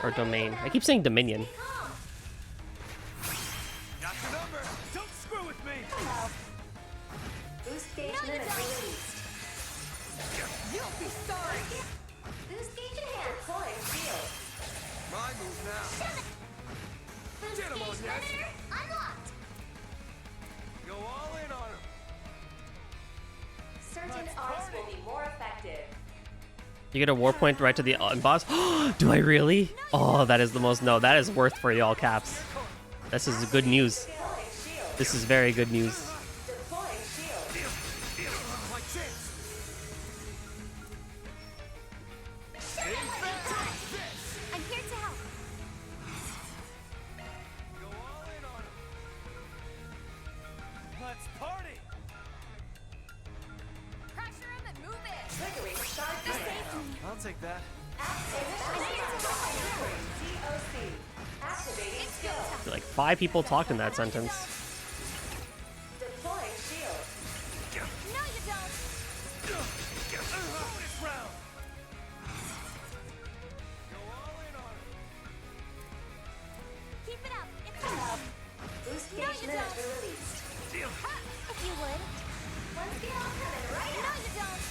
or domain. I keep saying Dominion. Got the number. Don't screw with me. Boost gauge limit released. You'll be sorry. Boost gauge in hand. Deploying shield. My move now. Boost Get 'em gauge on, yes. limiter unlocked. Go all in on him. Certain Let's arts party. will be more effective. You get a war point right to the boss. Do I really? Oh, that is the most. No, that is worth for y'all caps. This is good news. Deploying shield. This is very good news. Deploying shield. Like this. I'm here to help. Go all in on him. Let's party. Pressure him and move it. Triggering shark command. I'll take that. DOC. Activating skill. Like 5 people talked in that sentence. Deploying shield. No, you don't. Bonus round. Go all in on him. Keep it up. It's working. Boost No, gauge you limit don't. released. Ha! If you would. One skill coming right No, up. you don't.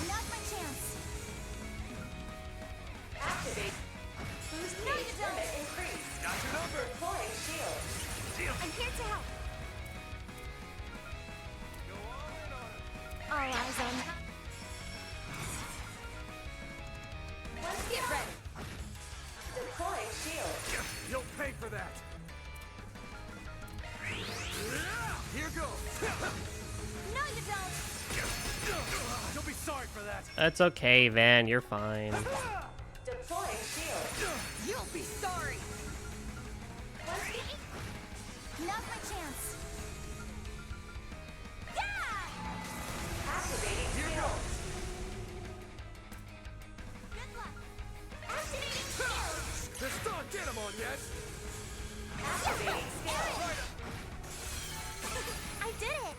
Not my chance. Activate. Boost No, gauge you don't. limit increased. Got your number. Deploying shield. I'm here to help. Go all in on him. All eyes on. One Get skill. ready. Deploying shield. You'll pay for that. Here goes. No, you don't. You'll be sorry for that. That's okay, Van. You're fine. Deploying shield. You'll be sorry. One skill. Not my chance. Yeah! Activating Here skill. goes. Good luck. Activating skill. There's still a dynamo yet. Activating skill. I did it.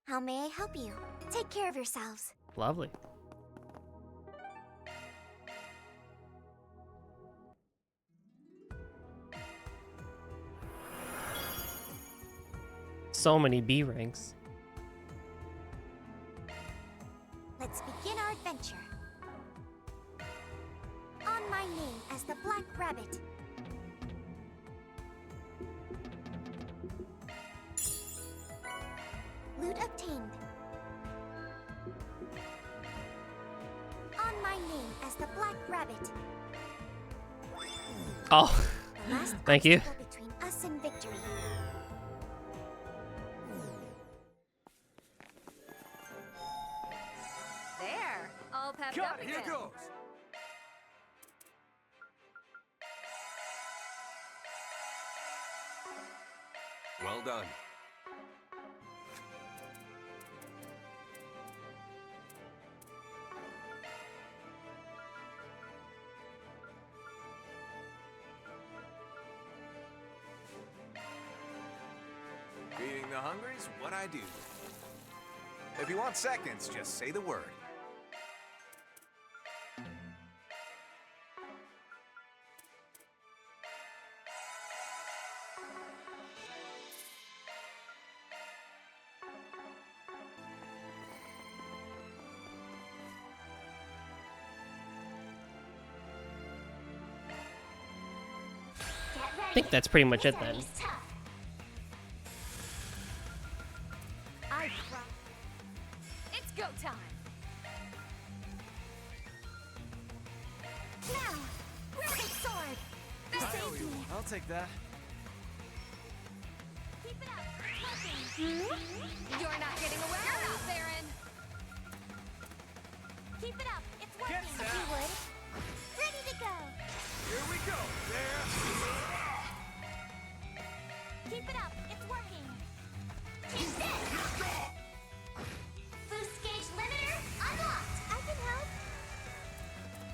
How may I help you? Take care of yourselves. Lovely. So many B ranks. Let's begin our adventure. On my name as the Black Rabbit. Loot obtained. On my name as the Black Rabbit. Oh, The last thank you. obstacle between us and victory. There, all pepped up Cut. Here again. goes. Well done. Feeding the hungry's what I do. If you want seconds, just say the word. Get ready. I think that's pretty much it then. Enemy's tough. I promise. It's go time. Now, Rabbit Sword. This saves me. I'll take that. Keep it up. Working. You're not getting away. You're not, Baron. Keep it up. It's working. Get If set. you would. Ready to go. Here we go. There. Keep it up. It's working. Take this. Boost gauge limiter unlocked. I can help.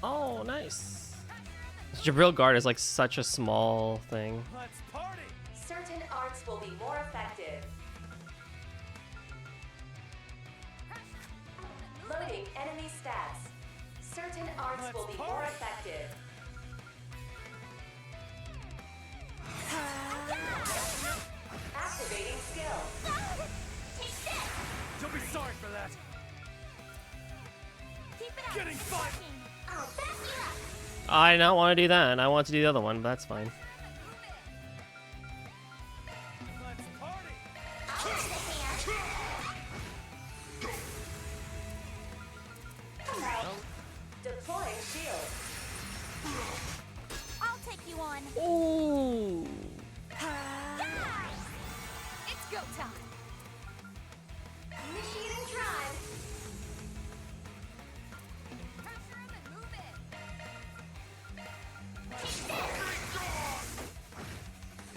Oh, nice. Jabril Guard is like such a small thing. Let's party. Certain arts will be more effective. Loading enemy stats. arts will be more effective. Activating skill. Take this! You'll be sorry for that. Keep it up! Getting fight. I'll back you up! I don't want to do that. I want to do the other one, but that's fine. Let's party. I'll lend a hand. Hello. Deploying shield. I'll take you on. Ooh. It's go time. Initiating drive. Pressure him and move in.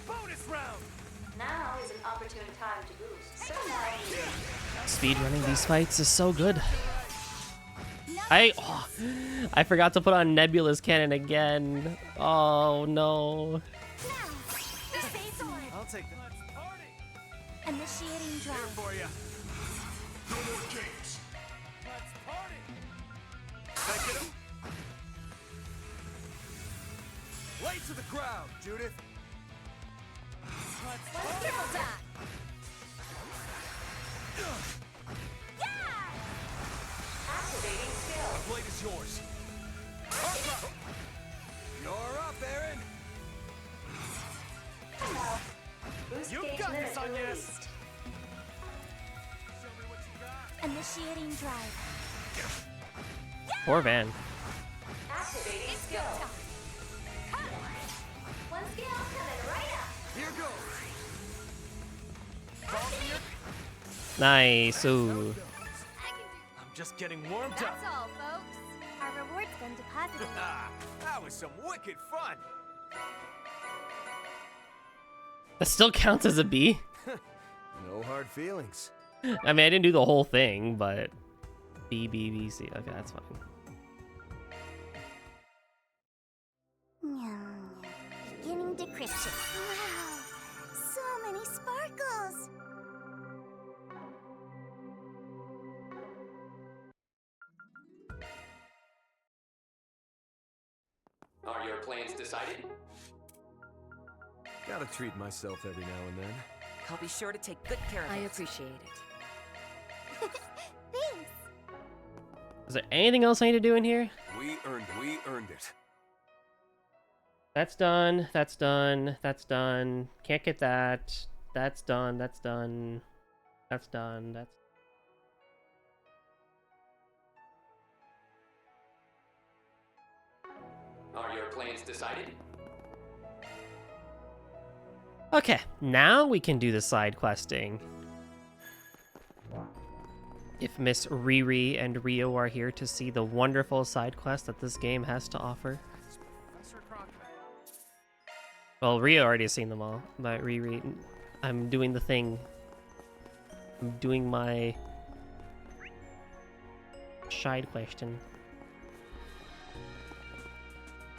Bonus round. Now is an opportune time to boost. So now Speedrunning these fights is so good. I forgot to put on Nebula's cannon again. Oh no. Now, the space sword. I'll take that. Let's party. Initiating Here drive. for you. Let's party. Take it. Lay to the ground, Judith. Let's party. Triple tap. Yeah! activating skill. The blade is yours. You're up, Aaron. Hello. Boost You gauge got limit this, Agnes. released. Show me what you got. Initiating drive. Poor Van. Activating It's go skill. time. One skill coming right up. Here goes. Tossing your- Nice. Ooh. I can do. I'm just getting warmed up. That's all, folks. Our reward's been deposited. Ah, that was some wicked fun. That still counts as a B. No hard feelings. I mean, I didn't do the whole thing, but B, B, B, C. Okay, that's fine. Beginning decryption. Wow, so many sparkles. Are your plans decided? Gotta treat myself every now and then. I'll be sure to take good care of it. I appreciate it. Thanks. Is there anything else I need to do in here? We earned it. That's done. That's done. That's done. Can't get that. That's done. That's done. That's done. That's. Are your plans decided? Okay, now we can do the side questing. If Miss Riri and Rio are here to see the wonderful side quest that this game has to offer. Well, Rio already has seen them all, but Riri, I'm doing the thing. I'm doing my side question.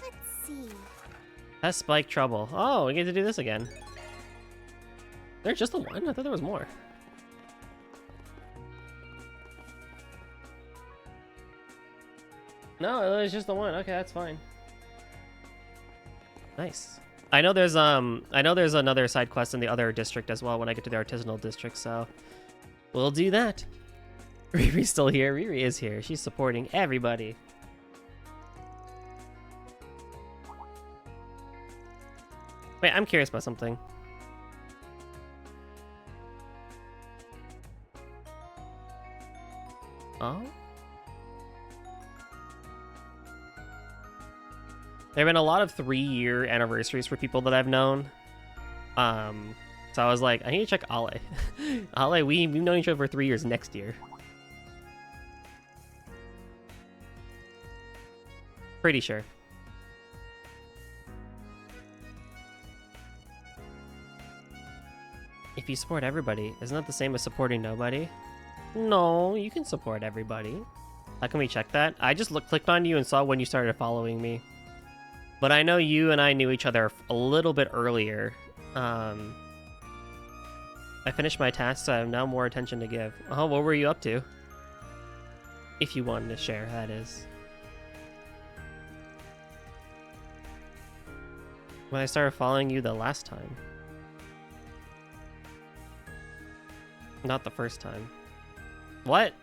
Let's see. That's Spike Trouble. Oh, we get to do this again. There's just the one? I thought there was more. No, it was just the one. Okay, that's fine. Nice. I know there's another side quest in the other district as well when I get to the artisanal district, so we'll do that. Riri's still here. Riri is here. She's supporting everybody. Wait, I'm curious about something. Oh? There have been a lot of 3-year anniversaries for people that I've known. So I was like, I need to check Ale. Ale, we've known each other for 3 years next year. Pretty sure. If you support everybody, isn't that the same as supporting nobody? No, you can support everybody. How can we check that? I just clicked on you and saw when you started following me. But I know you and I knew each other a little bit earlier. I finished my tasks, so I have now more attention to give. Oh, what were you up to? If you wanted to share, that is. When I started following you the last time. Not the first time. What?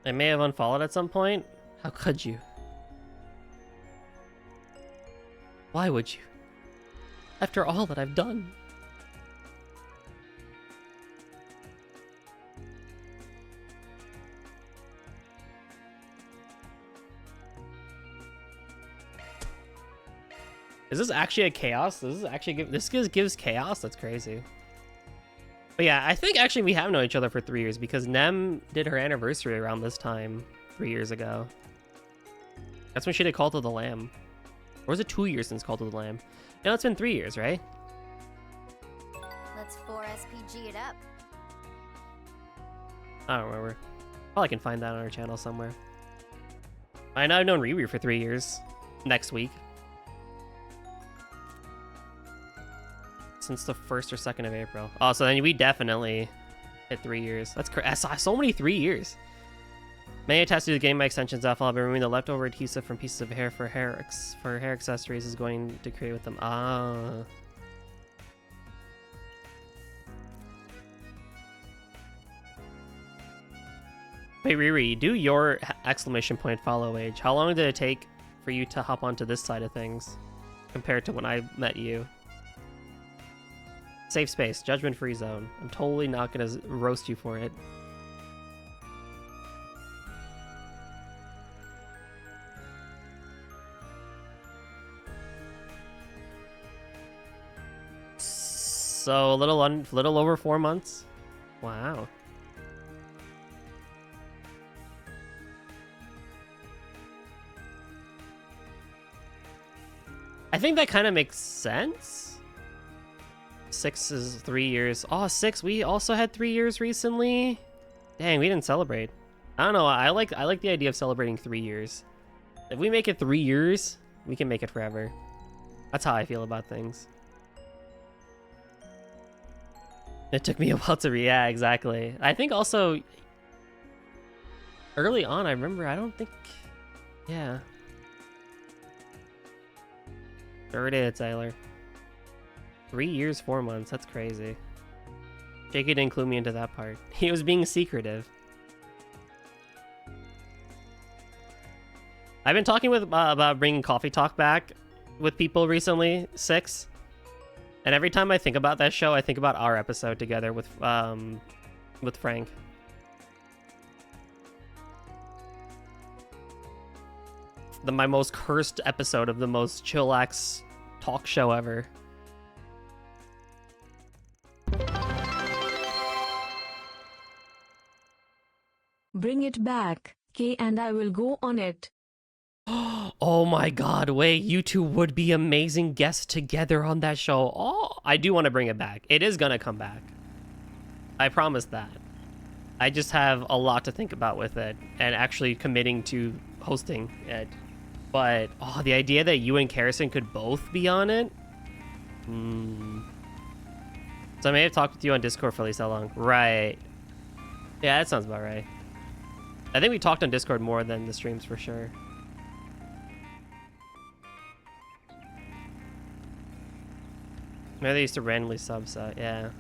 I may have unfollowed at some point. How could you? Why would you? After all that I've done. Is this actually a chaos? This is actually this gives chaos. That's crazy. But yeah, I think actually we have known each other for 3 years because Nem did her anniversary around this time 3 years ago. That's when she did Call to the Lamb. Or was it 2 years since Call to the Lamb? No, it's been 3 years, right? Let's 4SPG it up. I don't remember. Probably can find that on our channel somewhere. I know I've known Riri for 3 years. Next week. Since the 1st or 2nd of April. Oh, so then we definitely hit 3 years. That's crazy. I saw so many 3 years. Many attached to the game my extensions off. I'll be removing the leftover adhesive from pieces of hair for hair accessories is going to create with them. Ah. Wait, Riri, do your exclamation point follow age. How long did it take for you to hop onto this side of things compared to when I met you? Safe space, judgment-free zone. I'm totally not gonna roast you for it. So a little over 4 months. Wow. I think that kind of makes sense. 6 is 3 years. Oh, 6. We also had 3 years recently. Dang, we didn't celebrate. I don't know. I like the idea of celebrating 3 years. If we make it 3 years, we can make it forever. That's how I feel about things. It took me a while to yeah, exactly. I think also early on, I remember. I don't think. Yeah. Sure it is, Taylor. 3 years, 4 months. That's crazy. Jakey didn't include me into that part. He was being secretive. I've been talking with about bringing Coffee Talk back with people recently, 6. And every time I think about that show, I think about our episode together with Frank. My most cursed episode of the most chillax talk show ever. Bring it back, Kay, and I will go on it. Oh my god, wait, you two would be amazing guests together on that show. Oh, I do want to bring it back. It is gonna come back. I promise that. I just have a lot to think about with it and actually committing to hosting it. But, oh, the idea that you and Karison could both be on it? So I may have talked with you on Discord for at least how long? Right. Yeah, that sounds about right. I think we talked on Discord more than the streams for sure. Maybe they used to randomly subset, yeah.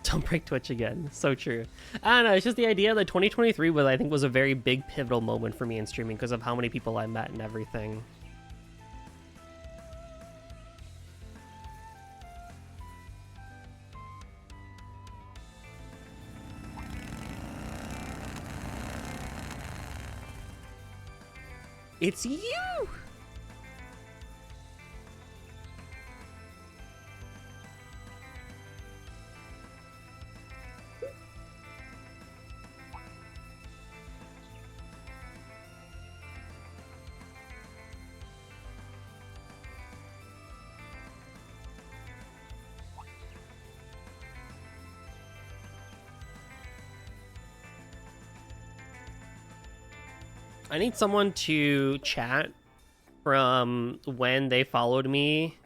Don't break Twitch again. So true. I don't know. It's just the idea that 2023 was, I think, was a very big pivotal moment for me in streaming because of how many people I met and everything. It's you! I need someone to chat from when they followed me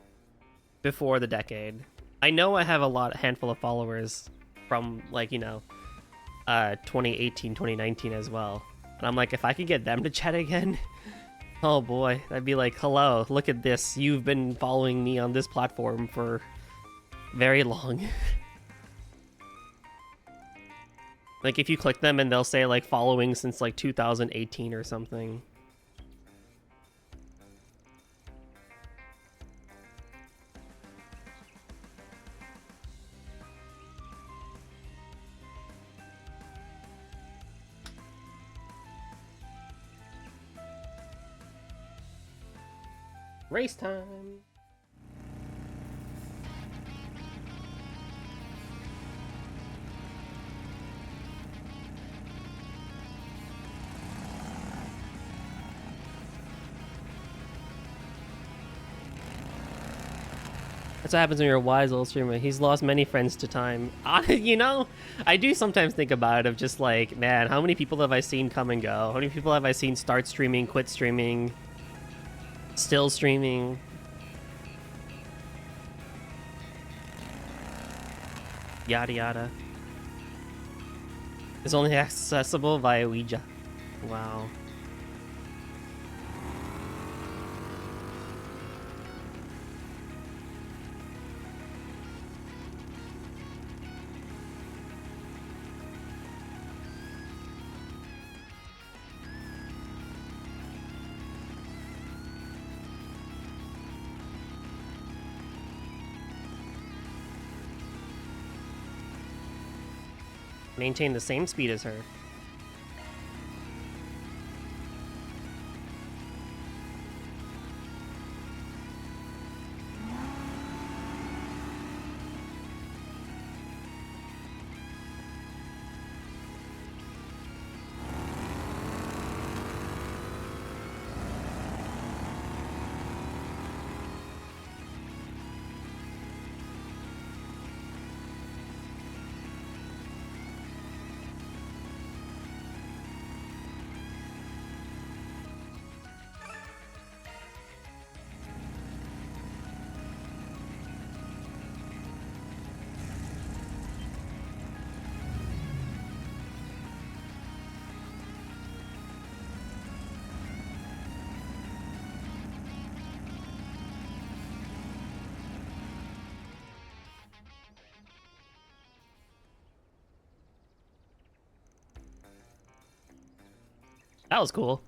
before the decade. I know I have a handful of followers from, like, 2018, 2019 as well. And I'm like, if I could get them to chat again, oh boy, I'd be like, hello, look at this. You've been following me on this platform for very long. Like, if you click them and they'll say, like, following since, like, 2018 or something. Race time! That's what happens when you're a wise old streamer. He's lost many friends to time. I do sometimes think about it of just like, man, how many people have I seen come and go? How many people have I seen start streaming, quit streaming, still streaming? Yada yada. It's only accessible via Ouija. Wow. Maintain the same speed as her. That was cool.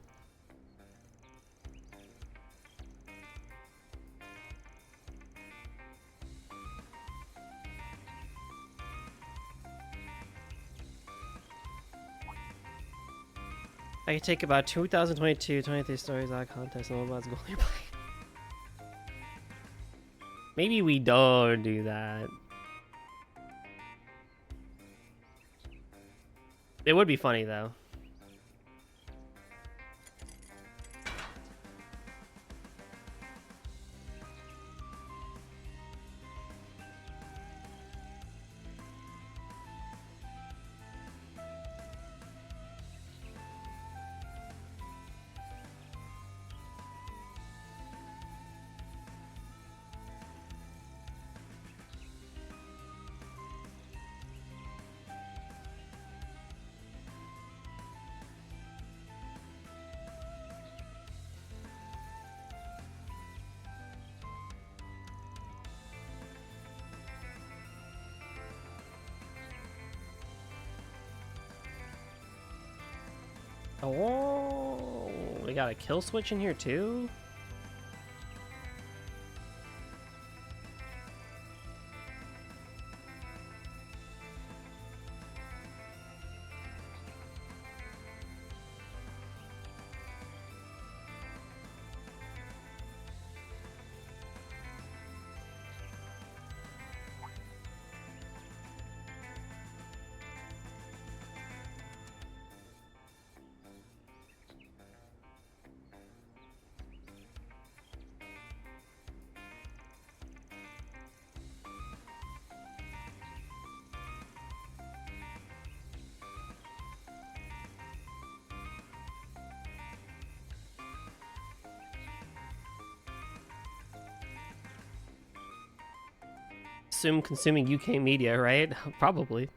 I could take about 2022, 23 stories out of context and about goal you're playing. Maybe we don't do that. It would be funny though. Oh, we got a kill switch in here too? assume consuming UK media, right? Probably.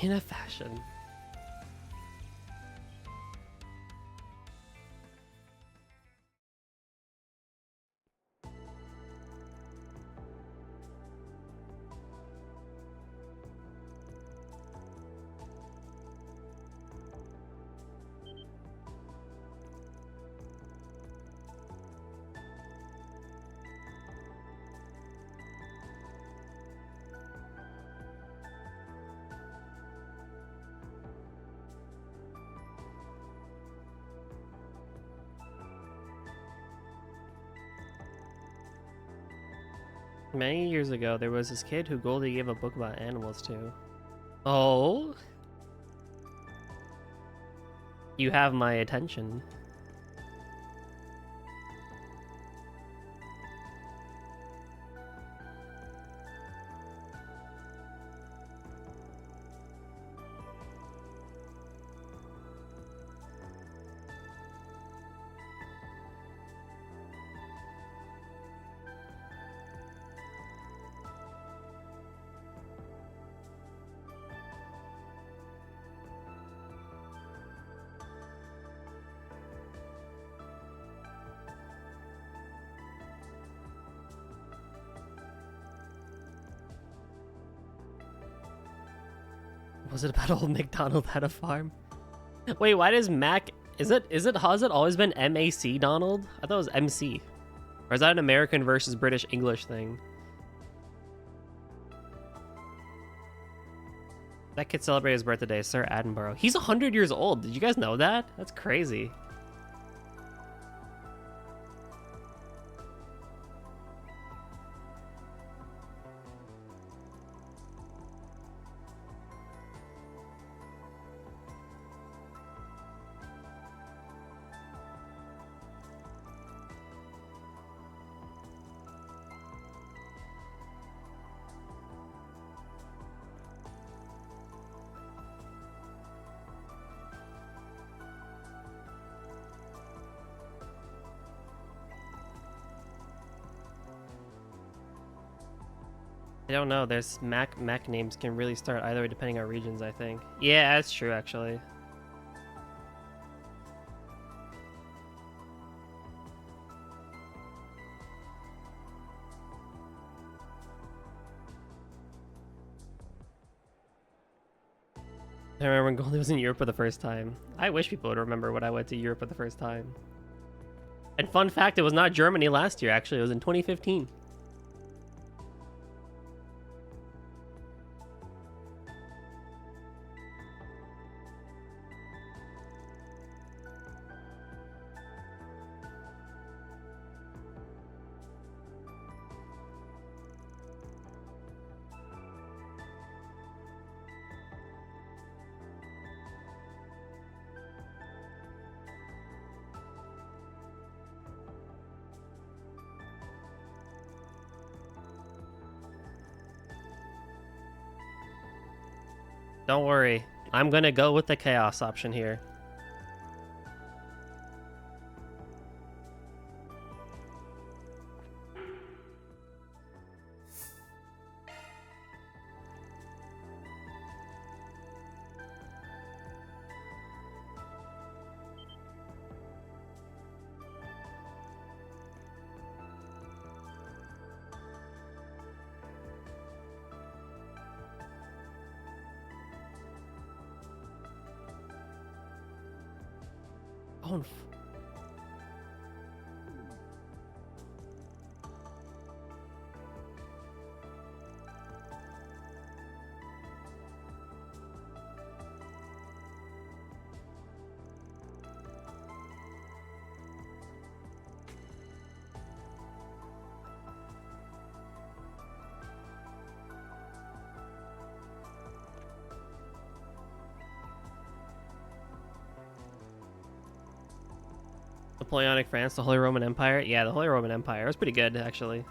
In a fashion. Many years ago, there was this kid who Goldie gave a book about animals to. Oh? You have my attention. Was it about old McDonald had a farm? Wait, why does Mac... has it always been MAC Donald? I thought it was MC. Or is that an American versus British English thing? That kid celebrated his birthday, Sir Attenborough. He's 100 years old. Did you guys know that? That's crazy. I don't know. There's Mac names can really start either way depending on regions, I think. Yeah, that's true actually. I remember when Goldie was in Europe for the first time. I wish people would remember when I went to Europe for the first time. And fun fact, it was not Germany last year, actually. It was in 2015. Don't worry. I'm gonna go with the chaos option here. Oh, Napoleonic France, the Holy Roman Empire. Yeah, the Holy Roman Empire. It was pretty good, actually.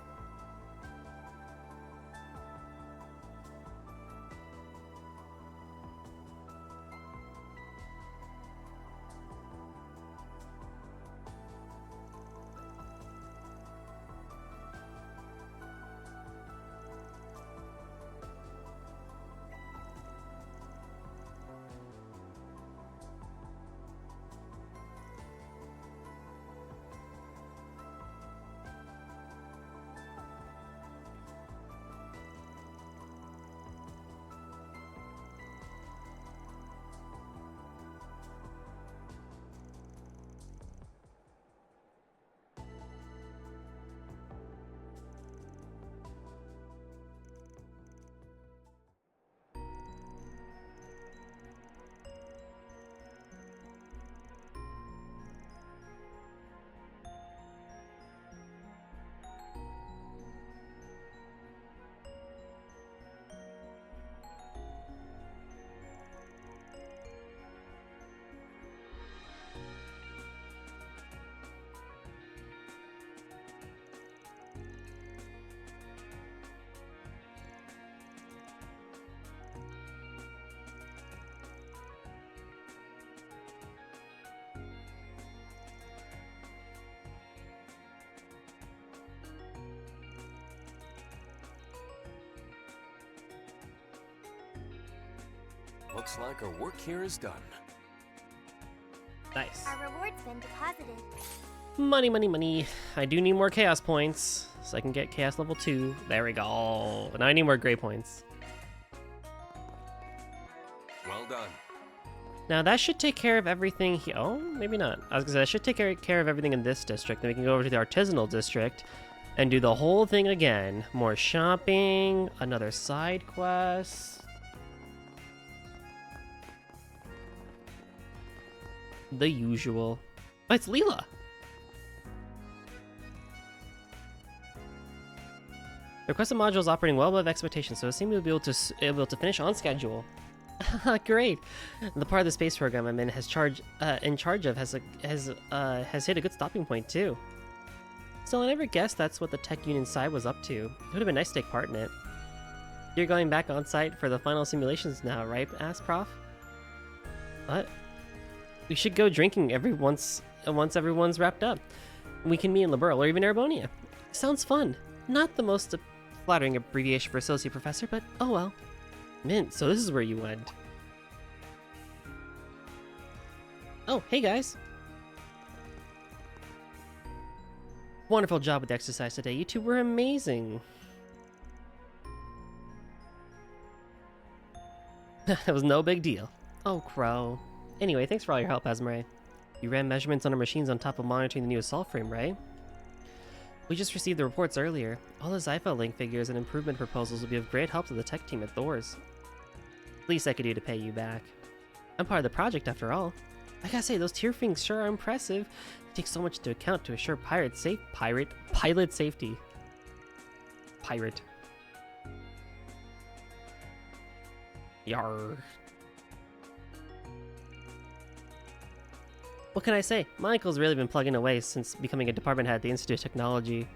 Looks like our work here is done. Nice. Our reward's been deposited. Money, money, money. I do need more chaos points, so I can get chaos level 2. There we go. Now I need more gray points. Well done. Now that should take care of everything here. Oh, maybe not. I was gonna say, that should take care of everything in this district. Then we can go over to the artisanal district and do the whole thing again. More shopping, another side quest. The usual. Oh, it's Leela. The requested module is operating well above expectations, so it seems to be able to finish on schedule. Great. The part of the space program I'm in has in charge of has hit a good stopping point too. Still, I never guessed that's what the tech union side was up to. It would have been nice to take part in it. You're going back on site for the final simulations now, right? Asked Prof. What? We should go drinking once everyone's wrapped up. We can meet in Liberl or even Erebonia. Sounds fun. Not the most flattering abbreviation for associate professor, but oh well. Mint, so this is where you went. Oh, hey guys. Wonderful job with the exercise today. You two were amazing. That was no big deal. Oh, Crow. Anyway, thanks for all your help, Asmare. You ran measurements on our machines on top of monitoring the new assault frame, right? We just received the reports earlier. All the Zypha link figures and improvement proposals will be of great help to the tech team at Thor's. Least I could do to pay you back. I'm part of the project after all. I gotta say, those tier things sure are impressive. It takes so much into account to assure pilot safety. Pirate. Yarr. What can I say? My uncle's really been plugging away since becoming a department head at the Institute of Technology.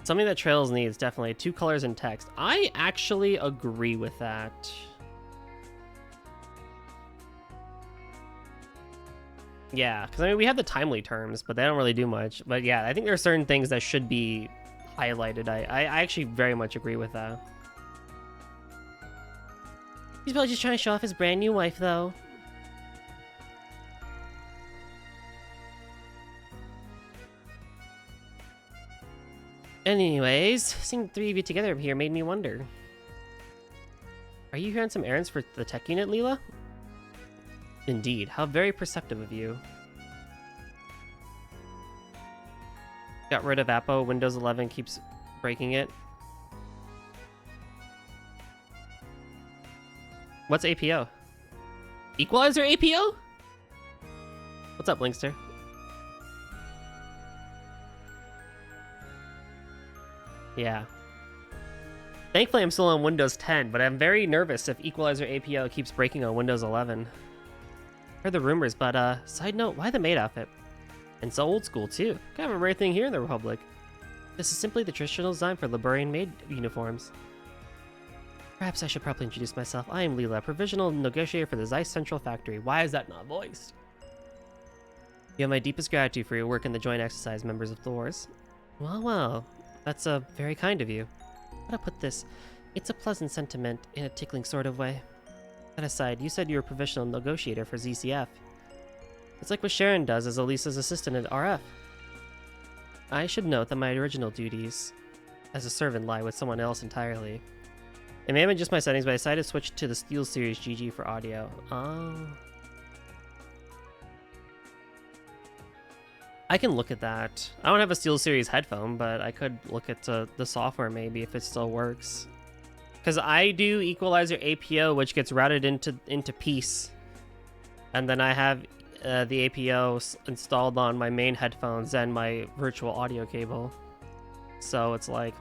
Something that Trails needs, definitely. 2 colors and text. I actually agree with that. Yeah, because I mean, we have the timely terms, but they don't really do much. But yeah, I think there are certain things that should be highlighted. I actually very much agree with that. He's probably just trying to show off his brand new wife, though. Anyways, seeing the 3 of you together here made me wonder. Are you here on some errands for the tech unit, Leela? Indeed, how very perceptive of you. Got rid of Appo, Windows 11 keeps breaking it. What's APO? Equalizer APO? What's up, Linkster? Yeah. Thankfully, I'm still on Windows 10, but I'm very nervous if Equalizer APO keeps breaking on Windows 11. Heard the rumors, but side note, why the maid outfit? And so old school too. Kind of a rare thing here in the Republic. This is simply the traditional design for Liberian maid uniforms. Perhaps I should probably introduce myself. I am Leela, provisional negotiator for the Zeiss Central Factory. Why is that not voiced? You have my deepest gratitude for your work in the joint exercise, members of the Wars. Well, well, that's very kind of you. How to put this? It's a pleasant sentiment in a tickling sort of way. That aside, you said you were a provisional negotiator for ZCF. It's like what Sharon does as Elisa's assistant at RF. I should note that my original duties as a servant lie with someone else entirely. It may have been just my settings, but I decided to switch to the Steel Series GG for audio. Oh. I can look at that. I don't have a Steel Series headphone, but I could look at the software maybe if it still works. Because I do equalizer APO, which gets routed into Peace. And then I have the APO installed on my main headphones and my virtual audio cable. So it's like,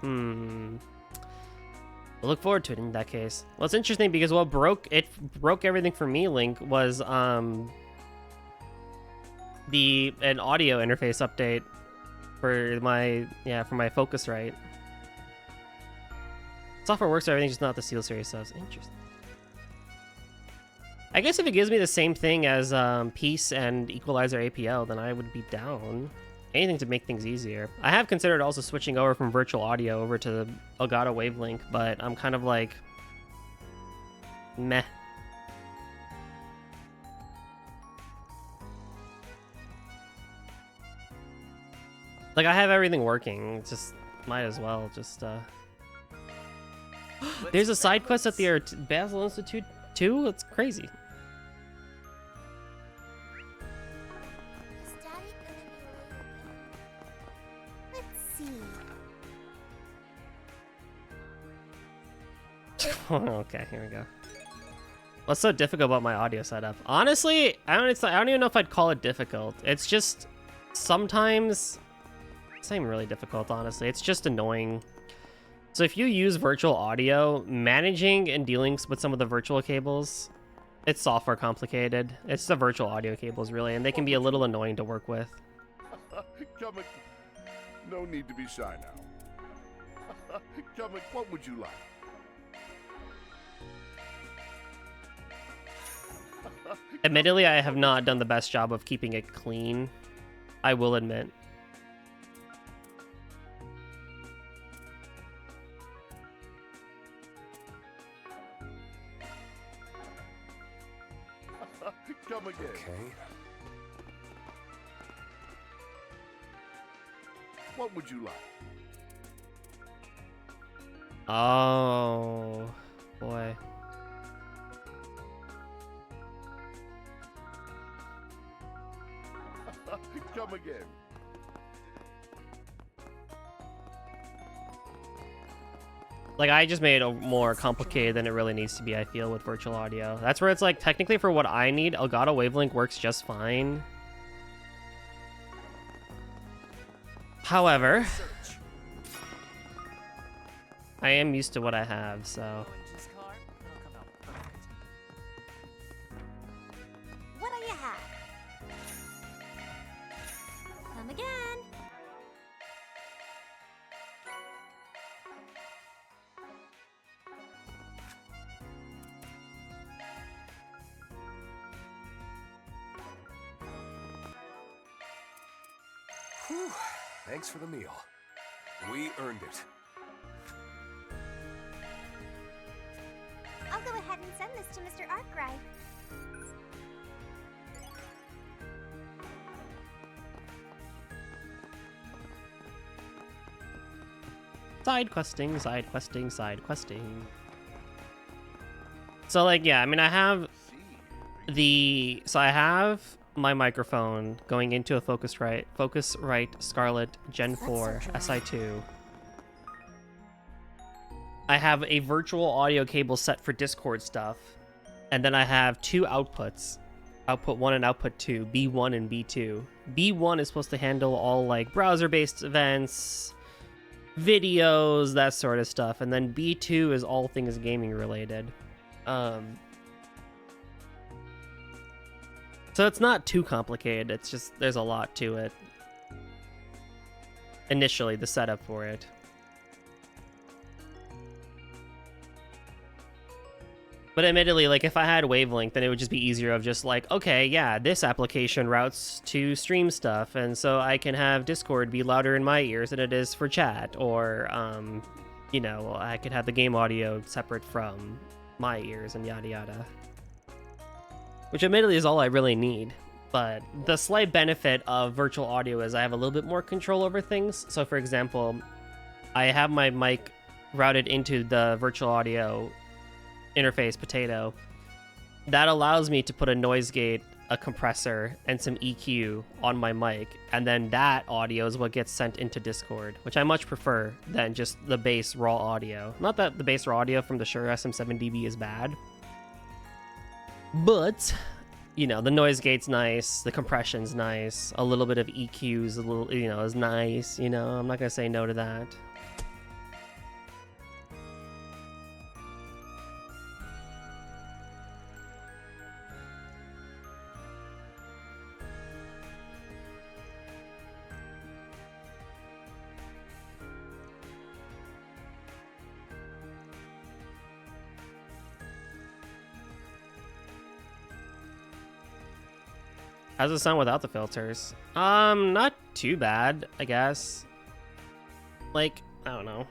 We'll look forward to it in that case. Well, it's interesting because what broke everything for me, Link, was an audio interface update for my Focusrite. Software works for everything, just not the Steel Series subs. Interesting. I guess if it gives me the same thing as Peace and Equalizer APO, then I would be down. Anything to make things easier. I have considered also switching over from virtual audio over to the Elgato Wavelink, but I'm kind of like, meh. Like, I have everything working, just might as well just There's a side quest at the Basel Institute too? That's crazy. Okay, here we go. What's so difficult about my audio setup? Honestly, I don't even know if I'd call it difficult. It's just sometimes it's not even really difficult, honestly. It's just annoying. So if you use virtual audio, managing and dealing with some of the virtual cables, it's software complicated. It's the virtual audio cables really, and they can be a little annoying to work with. No need to be shy now. What would you like? Admittedly, I have not done the best job of keeping it clean. I will admit. Come again. Okay. What would you like? Oh, boy. Come again. Like, I just made it more complicated than it really needs to be, I feel, with virtual audio. That's where it's like, technically for what I need, Elgato Wavelink works just fine. However, I am used to what I have, so... What do you have? Come again. Whew. Thanks for the meal. We earned it. I'll go ahead and send this to Mr. Arkwright. Side questing, side questing, side questing. So, like, yeah, I mean, I have I have my microphone going into a Focusrite Scarlett Gen 4 SI2. I have a virtual audio cable set for Discord stuff, and then I have two outputs, output 1 and output 2, B1 and B2. B1 is supposed to handle all like browser-based events, videos, that sort of stuff, and then B2 is all things gaming related. So it's not too complicated, it's just there's a lot to it. initially, the setup for it. But admittedly, like if I had wavelength, then it would just be easier of just like, okay, yeah, this application routes to stream stuff, and so I can have Discord be louder in my ears than it is for chat, or you know, I could have the game audio separate from my ears and yada yada. Which admittedly is all I really need. But the slight benefit of virtual audio is I have a little bit more control over things. So for example, I have my mic routed into the virtual audio interface potato. That allows me to put a noise gate, a compressor, and some EQ on my mic, and then that audio is what gets sent into Discord, which I much prefer than just the base raw audio. Not that the base raw audio from the Shure SM7DB is bad, but you know, the noise gate's nice, the compression's nice, a little bit of EQ's a little, you know, is nice, you know, I'm not gonna say no to that. How's it sound without the filters? Not too bad, I guess. Like, I don't know.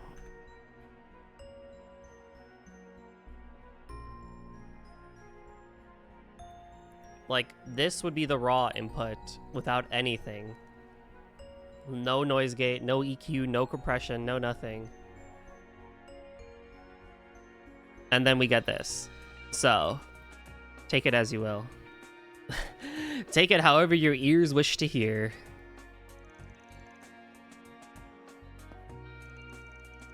Like, this would be the raw input without anything. No noise gate, no EQ, no compression, no nothing. And then we get this. So, take it as you will. Take it however your ears wish to hear.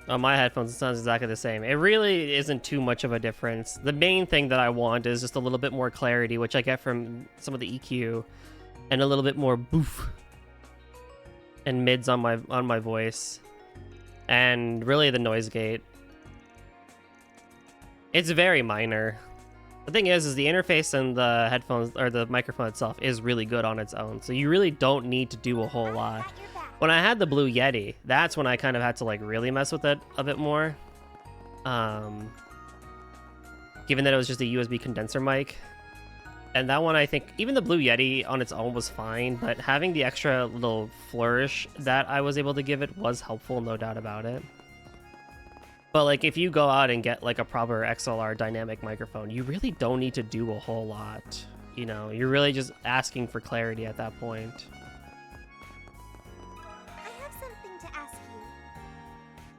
On my headphones, it sounds exactly the same. It really isn't too much of a difference. The main thing that I want is just a little bit more clarity, which I get from some of the EQ, and a little bit more boof and mids on my voice, and really the noise gate. It's very minor. The thing is the interface and the headphones, or the microphone itself, is really good on its own, so you really don't need to do a whole lot. When I had the Blue Yeti, that's when I kind of had to like really mess with it a bit more. Given that it was just a USB condenser mic. And that one, I think, even the Blue Yeti on its own was fine, but having the extra little flourish that I was able to give it was helpful, no doubt about it. But like if you go out and get like a proper XLR dynamic microphone, you really don't need to do a whole lot. You know, you're really just asking for clarity at that point. I have something to ask you.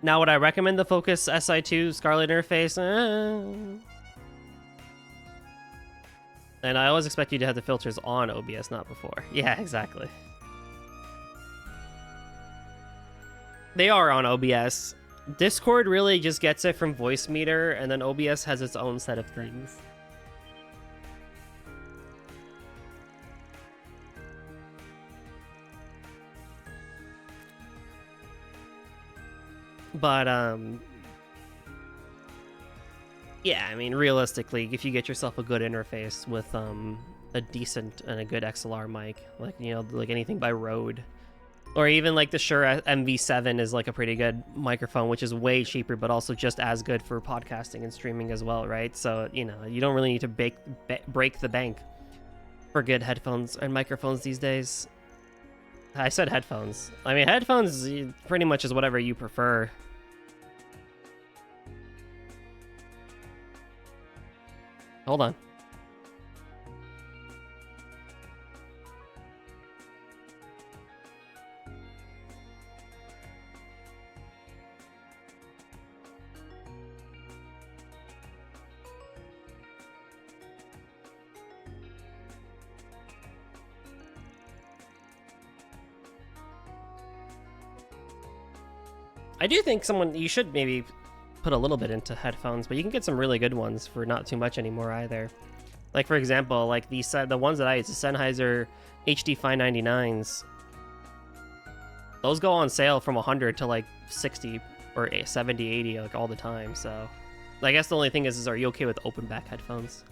Now, would I recommend the Focus SI2 Scarlett interface? And I always expect you to have the filters on OBS, not before. Yeah, exactly. They are on OBS. Discord really just gets it from Voice Meter, and then OBS has its own set of things. But, yeah, I mean, realistically, if you get yourself a good interface with, a decent and a good XLR mic, like, you know, like anything by Rode, or even like the Shure MV7 is like a pretty good microphone, which is way cheaper, but also just as good for podcasting and streaming as well, right? So, you know, you don't really need to break the bank for good headphones and microphones these days. I said headphones. I mean, headphones pretty much is whatever you prefer. Hold on. I do think you should maybe put a little bit into headphones, but you can get some really good ones for not too much anymore either. Like for example, like the ones that I use, the Sennheiser HD 599s. Those go on sale from 100 to like 60 or 70, 80 like all the time. So I guess the only thing is are you okay with open back headphones?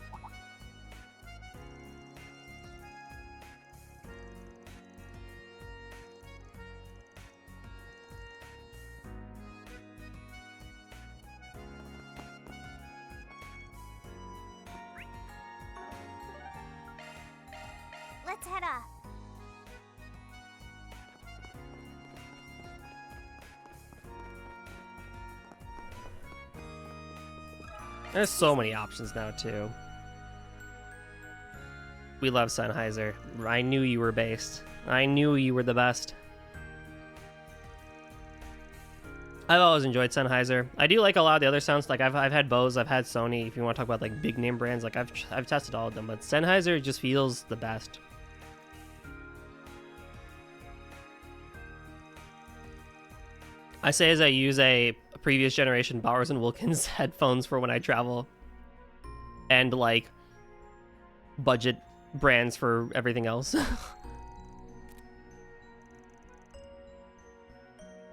Let's head up. There's so many options now, too. We love Sennheiser. I knew you were based. I knew you were the best. I've always enjoyed Sennheiser. I do like a lot of the other sounds. Like I've had Bose, I've had Sony. If you want to talk about like big name brands, like I've tested all of them, but Sennheiser just feels the best. I say as I use a previous generation Bowers and Wilkins headphones for when I travel, and like budget brands for everything else.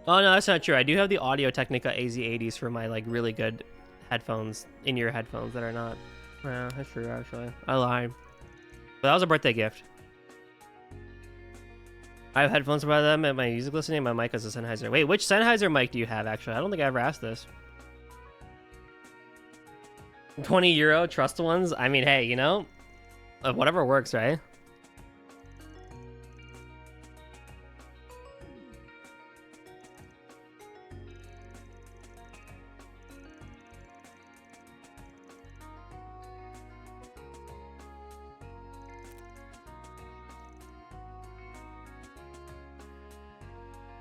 Oh no, that's not true. I do have the Audio Technica AZ80s for my like really good headphones, in-ear headphones that are not. Yeah, that's true actually. I lied. But that was a birthday gift. I have headphones by them and my music listening. My mic is a Sennheiser. Wait, which Sennheiser mic do you have actually? I don't think I ever asked this. 20 euro, trust ones? I mean, hey, you know, whatever works, right?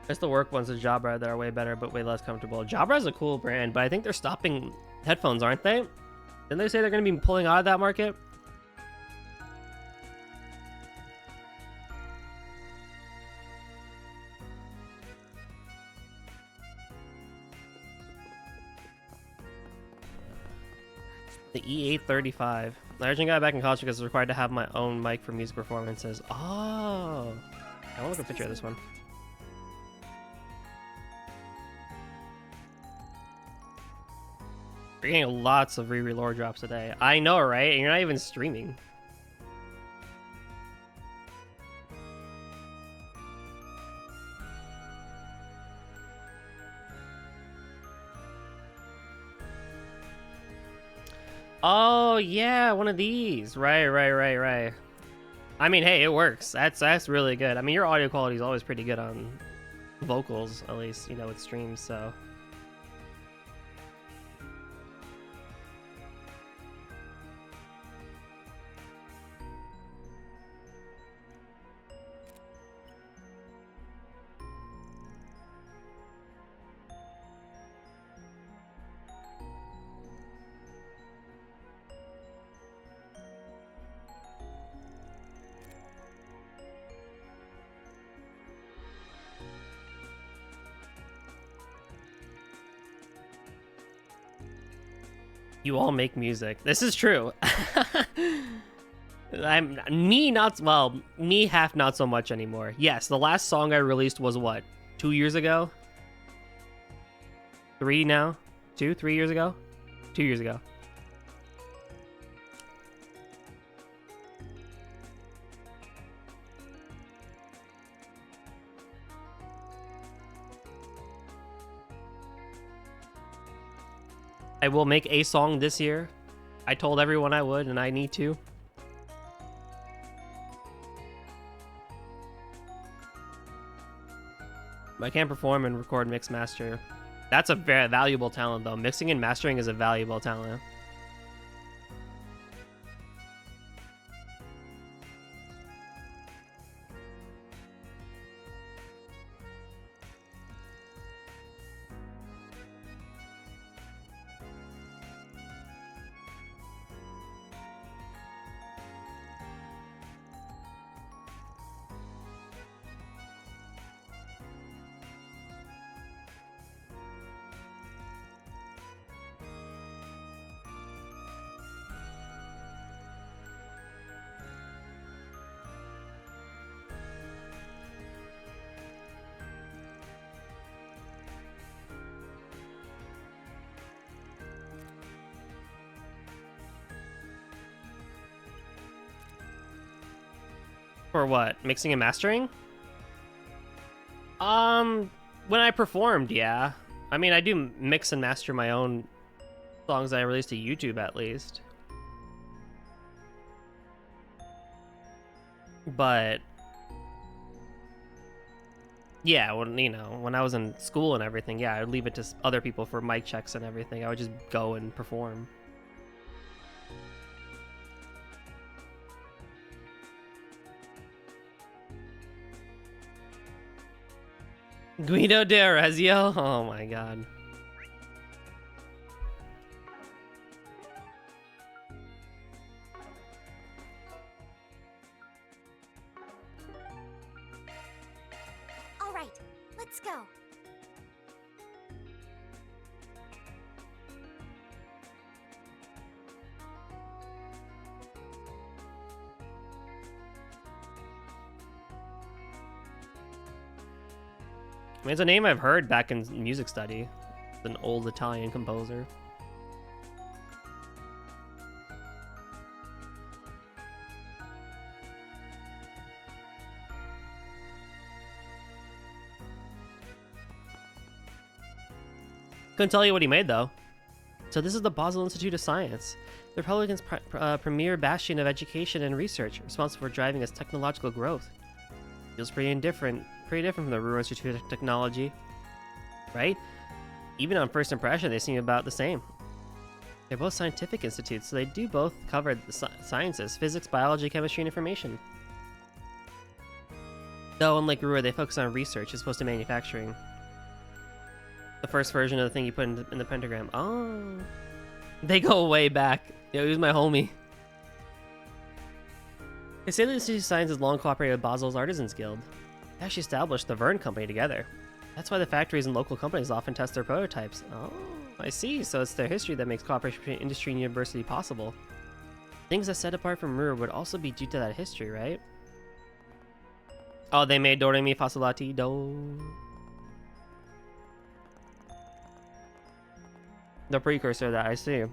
It's the work ones, the Jabra, that are way better, but way less comfortable. Jabra is a cool brand, but I think they're stopping headphones, aren't they? Didn't they say they're going to be pulling out of that market? The E835. I originally got back in college because it's required to have my own mic for music performances. Oh. I want to look at a picture of this one. You're getting lots of Riri lore drops today. I know, right? And you're not even streaming. Oh, yeah, one of these. Right. I mean, hey, it works. That's really good. I mean, your audio quality is always pretty good on vocals, at least, you know, with streams, so... You all make music. This is true. Me half not so much anymore. Yes, the last song I released was what? 2 years ago? 3 now? 3 years ago? 2 years ago. I will make a song this year. I told everyone I would, and I need to. I can't perform and record, mix, master. That's a very valuable talent, though. Mixing and mastering is a valuable talent. For what? Mixing and mastering? When I performed, yeah. I mean, I do mix and master my own songs that I release to YouTube, at least. But yeah, when I was in school and everything, yeah, I'd leave it to other people for mic checks and everything. I would just go and perform. Guido de Arezzo? Oh my god. All right, let's go. I mean, it's a name I've heard back in music study. It's an old Italian composer. Couldn't tell you what he made, though. So this is the Basel Institute of Science, the Republican's premier bastion of education and research, responsible for driving its technological growth. Feels pretty different from the Ruhr Institute of Technology, right? Even on first impression, they seem about the same. They're both scientific institutes, so they do both cover the sciences: physics, biology, chemistry, and information. Though, unlike Ruhr, they focus on research as opposed to manufacturing. The first version of the thing you put in the pentagram. Oh, they go way back. Yo, he was my homie. They say the Institute of Science has long cooperated with Basel's Artisans Guild. They actually established the Verne Company together. That's why the factories and local companies often test their prototypes. Oh, I see. So it's their history that makes cooperation between industry and university possible. Things that set apart from Ruhr would also be due to that history, right? Oh, they made Do Re Mi Fa Sol La Ti Do. The precursor of that, I see.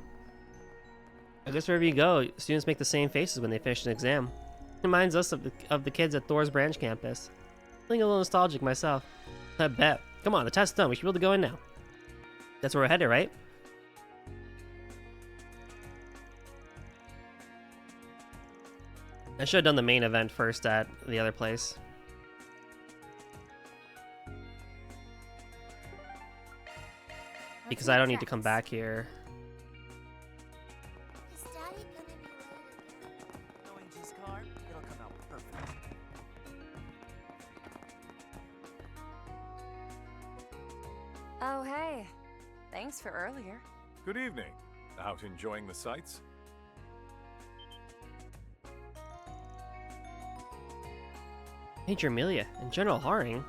I guess wherever you go, students make the same faces when they finish an exam. Reminds us of the kids at Thor's branch campus. Feeling a little nostalgic myself. I bet. Come on, the test's done. We should be able to go in now. That's where we're headed, right? I should have done the main event first at the other place. Because I don't need to come back here. Is Daddy gonna be late again? Knowing his car, it'll come out perfect. Oh, hey. Thanks for earlier. Good evening. Out enjoying the sights? Major Amelia and General Haring.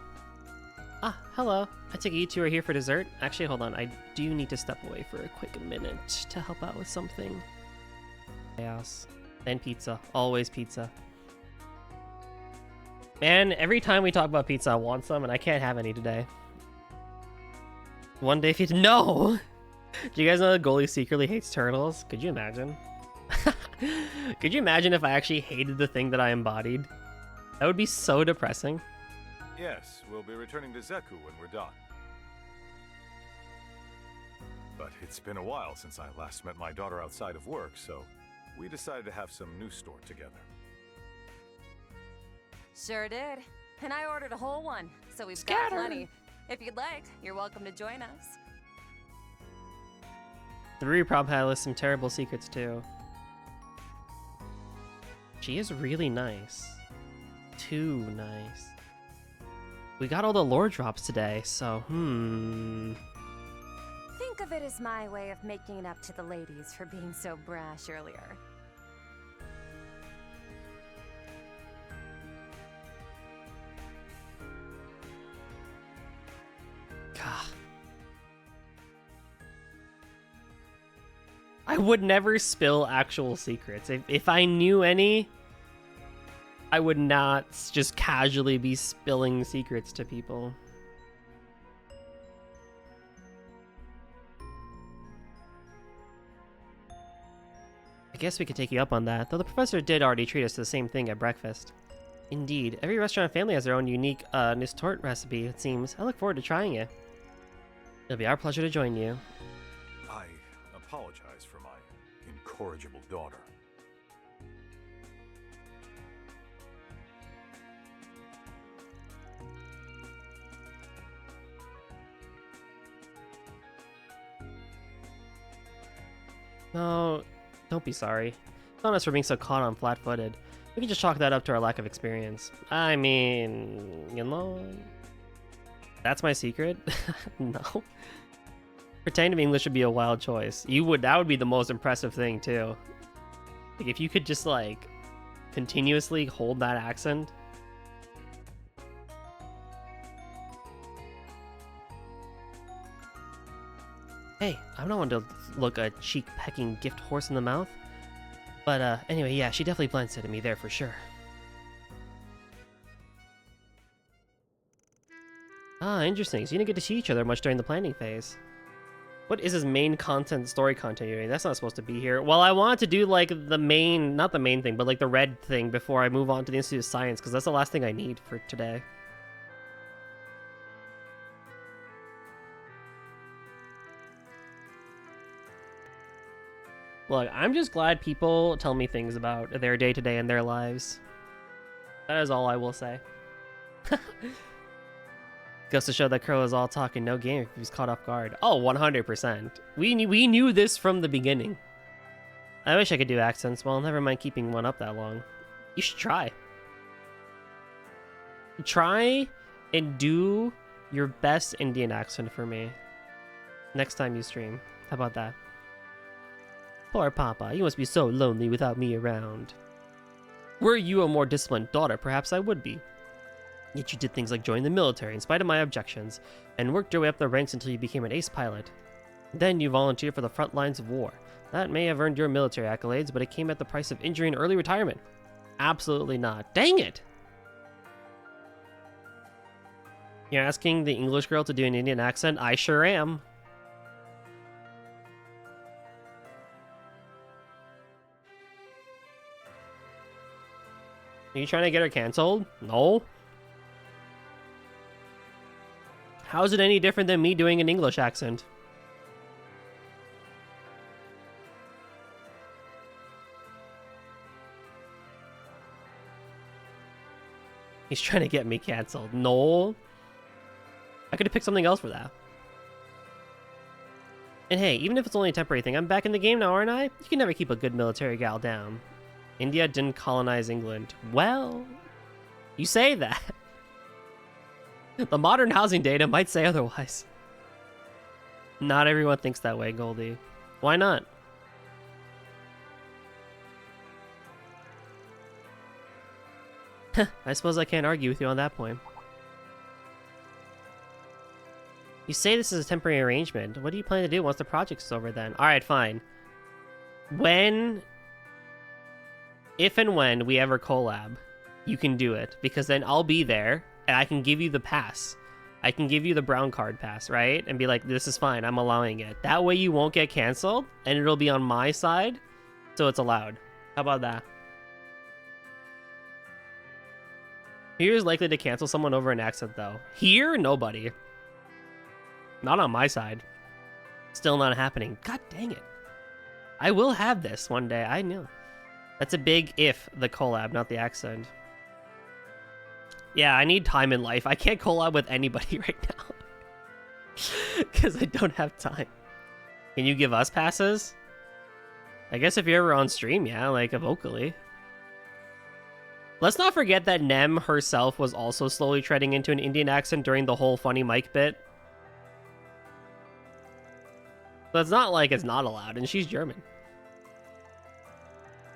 Ah, hello. I take it you two are here for dessert? Actually, hold on. I do need to step away for a quick minute to help out with something. Chaos. Then pizza. Always pizza. Man, every time we talk about pizza, I want some, and I can't have any today. One day if you... No! Do you guys know that goalie secretly hates turtles? Could you imagine? Could you imagine if I actually hated the thing that I embodied? That would be so depressing. Yes, we'll be returning to Zeku when we're done. But it's been a while since I last met my daughter outside of work, so we decided to have some news stored together. Sure did. And I ordered a whole one, so we've Scatter. got plenty. If you'd like, you're welcome to join us. The Riri probably had some terrible secrets too. She is really nice. Too nice. We got all the lore drops today, so Think of it as my way of making it up to the ladies for being so brash earlier. Gah. I would never spill actual secrets. If I knew any, I would not just casually be spilling secrets to people. I guess we could take you up on that, though the professor did already treat us to the same thing at breakfast. Indeed, every restaurant family has their own unique Nistort recipe, it seems. I look forward to trying it. It'll be our pleasure to join you. I apologize for my incorrigible daughter. No, don't be sorry. It's not us for being so caught on flat-footed. We can just chalk that up to our lack of experience. I mean, you know... That's my secret? No. Pretending to be English would be a wild choice. That would be the most impressive thing, too. Like, if you could just, like, continuously hold that accent. Hey, I'm not one to look a cheek-pecking gift horse in the mouth. But, anyway, yeah, she definitely blindsided me there for sure. Ah, interesting. So you didn't get to see each other much during the planning phase. What is his main content, story content you're doing? That's not supposed to be here. Well, I wanted to do, like, the main... Not the main thing, but, like, the red thing before I move on to the Institute of Science, because that's the last thing I need for today. Look, I'm just glad people tell me things about their day-to-day and their lives. That is all I will say. Goes to show that Crow is all talk and no game if he's caught off guard. Oh, 100%. We knew this from the beginning. I wish I could do accents. Well, never mind keeping one up that long. You should try. Try and do your best Indian accent for me next time you stream. How about that? Poor Papa, you must be so lonely without me around. Were you a more disciplined daughter, perhaps I would be. Yet you did things like join the military in spite of my objections, and worked your way up the ranks until you became an ace pilot. Then you volunteered for the front lines of war. That may have earned your military accolades, but it came at the price of injury and early retirement. Absolutely not. Dang it! You're asking the English girl to do an Indian accent? I sure am. Are you trying to get her canceled? No. How is it any different than me doing an English accent? He's trying to get me canceled. No. I could have picked something else for that. And hey, even if it's only a temporary thing, I'm back in the game now, aren't I? You can never keep a good military gal down. India didn't colonize England. Well, you say that. The modern housing data might say otherwise. Not everyone thinks that way, Goldie. Why not? I suppose I can't argue with you on that point. You say this is a temporary arrangement. What do you plan to do once the project's over then? Alright, fine. If and when we ever collab, you can do it. Because then I'll be there, and I can give you the pass. I can give you the brown card pass, right? And be like, this is fine, I'm allowing it. That way you won't get canceled, and it'll be on my side, so it's allowed. How about that? Here's likely to cancel someone over an accent, though. Here, nobody. Not on my side. Still not happening. God dang it. I will have this one day, I know. That's a big if, the collab, not the accent. Yeah, I need time in life. I can't collab with anybody right now. Because I don't have time. Can you give us passes? I guess if you're ever on stream, yeah, like vocally. Let's not forget that Nem herself was also slowly treading into an Indian accent during the whole funny mic bit. So it's not like it's not allowed, and she's German.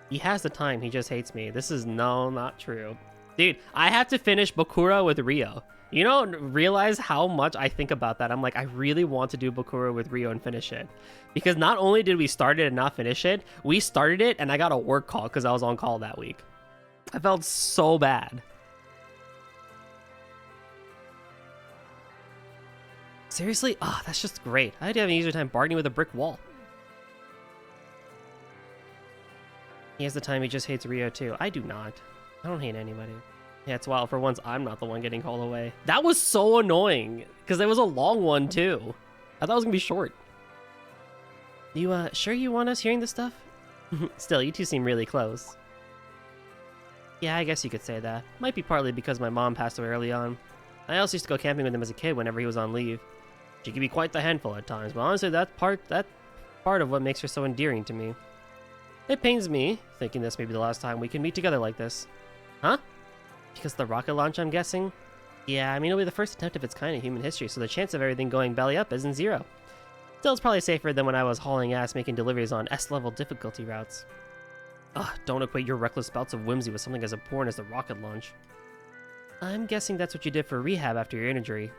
He has the time, he just hates me. This is not true. Dude, I have to finish Bakura with Rio. You don't realize how much I think about that. I'm like, I really want to do Bakura with Rio and finish it. Because not only did we start it and not finish it, we started it and I got a work call because I was on call that week. I felt so bad. Seriously? Ah, that's just great. I'd have an easier time bargaining with a brick wall. He has the time, he just hates Rio too. I do not. I don't hate anybody. Yeah, it's wild. For once, I'm not the one getting called away. That was so annoying, because it was a long one too. I thought it was gonna be short. You, sure you want us hearing this stuff? Still, you two seem really close. Yeah, I guess you could say that. Might be partly because my mom passed away early on. I also used to go camping with him as a kid whenever he was on leave. She could be quite the handful at times, but honestly, that's part part of what makes her so endearing to me. It pains me, thinking this may be the last time we can meet together like this. Huh? Because of the rocket launch, I'm guessing? Yeah, I mean, it'll be the first attempt of its kind in human history, so the chance of everything going belly up isn't zero. Still, it's probably safer than when I was hauling ass making deliveries on S-level difficulty routes. Ugh, don't equate your reckless bouts of whimsy with something as important as the rocket launch. I'm guessing that's what you did for rehab after your injury.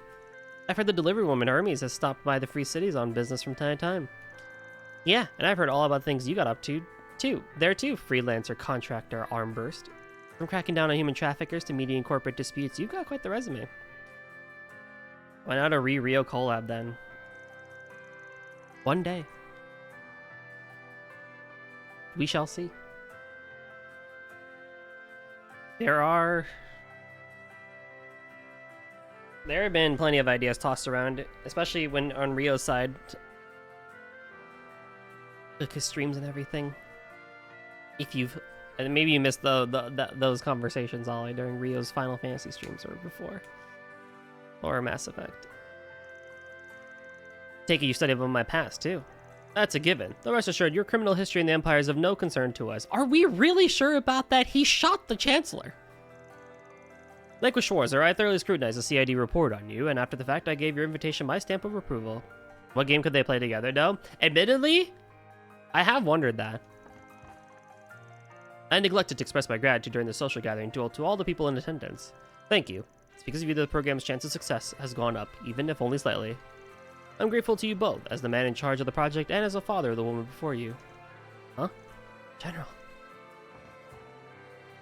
I've heard the delivery woman Hermes has stopped by the Free Cities on business from time to time. Yeah, and I've heard all about things you got up to, too. There too, freelancer, contractor, armburst. From cracking down on human traffickers to mediating corporate disputes, you've got quite the resume. Why not a Rio collab then? One day. We shall see. There have been plenty of ideas tossed around, especially when on Rio's side. Like his streams and everything. If you've... And maybe you missed those conversations, Ollie, during Rio's Final Fantasy streams or before. Or Mass Effect. Take it you studied about my past, too. That's a given. Though rest assured, your criminal history in the Empire is of no concern to us. Are we really sure about that? He shot the Chancellor! Like with Schwarzer, I thoroughly scrutinized the CID report on you, and after the fact, I gave your invitation my stamp of approval. What game could they play together, though? Admittedly, I have wondered that. I neglected to express my gratitude during the social gathering to all the people in attendance. Thank you. It's because of you that the program's chance of success has gone up, even if only slightly. I'm grateful to you both, as the man in charge of the project and as a father of the woman before you. Huh? General.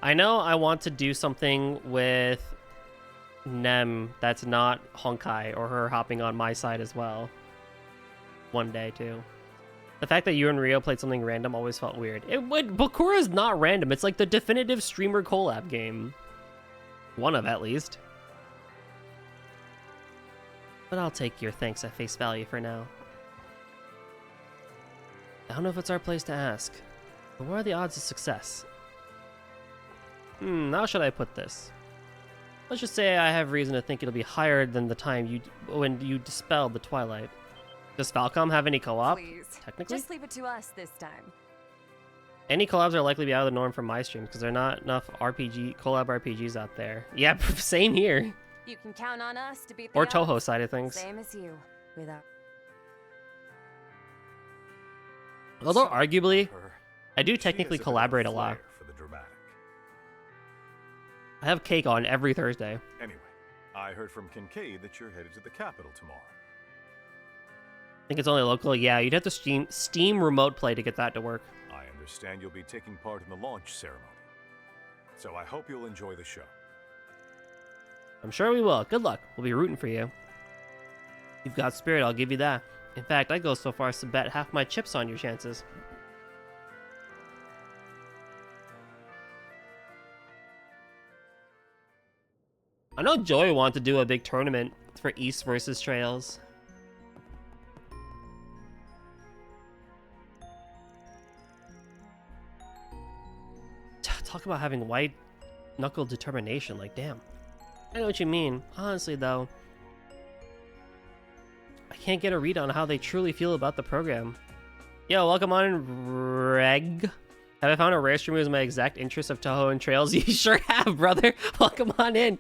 I know I want to do something with Nem that's not Honkai or her hopping on my side as well. One day, too. The fact that you and Rio played something random always felt weird. Bakura's not random. It's like the definitive streamer collab game. One of, at least. But I'll take your thanks at face value for now. I don't know if it's our place to ask, but what are the odds of success? How should I put this? Let's just say I have reason to think it'll be higher than the time when you dispelled the Twilight. Does Falcom have any co-op? Please. Technically? Just leave it to us this time. Any collabs are likely to be out of the norm from my streams because there are not enough collab RPGs out there. Yeah, same here. You can count on us to beat the Or odds. Toho side of things. Same as you. Without... Although arguably, Her. I do She technically has a bit of collaborate a flair lot. For the dramatic. I have cake on every Thursday. Anyway, I heard from Kincaid that you're headed to the capital tomorrow. I think it's only local. Yeah, you'd have to Steam remote play to get that to work. I understand you'll be taking part in the launch ceremony. So I hope you'll enjoy the show. I'm sure we will. Good luck. We'll be rooting for you. You've got spirit, I'll give you that. In fact, I'd go so far as to bet half my chips on your chances. I know Joey wanted to do a big tournament for East versus Trails. Talk about having white knuckle determination, like damn. I know what you mean. Honestly though, I can't get a read on how they truly feel about the program. Yo, welcome on in, Reg. Have I found a rare streamer who's my exact interest of Toho and Trails? You sure have, brother. Welcome on in.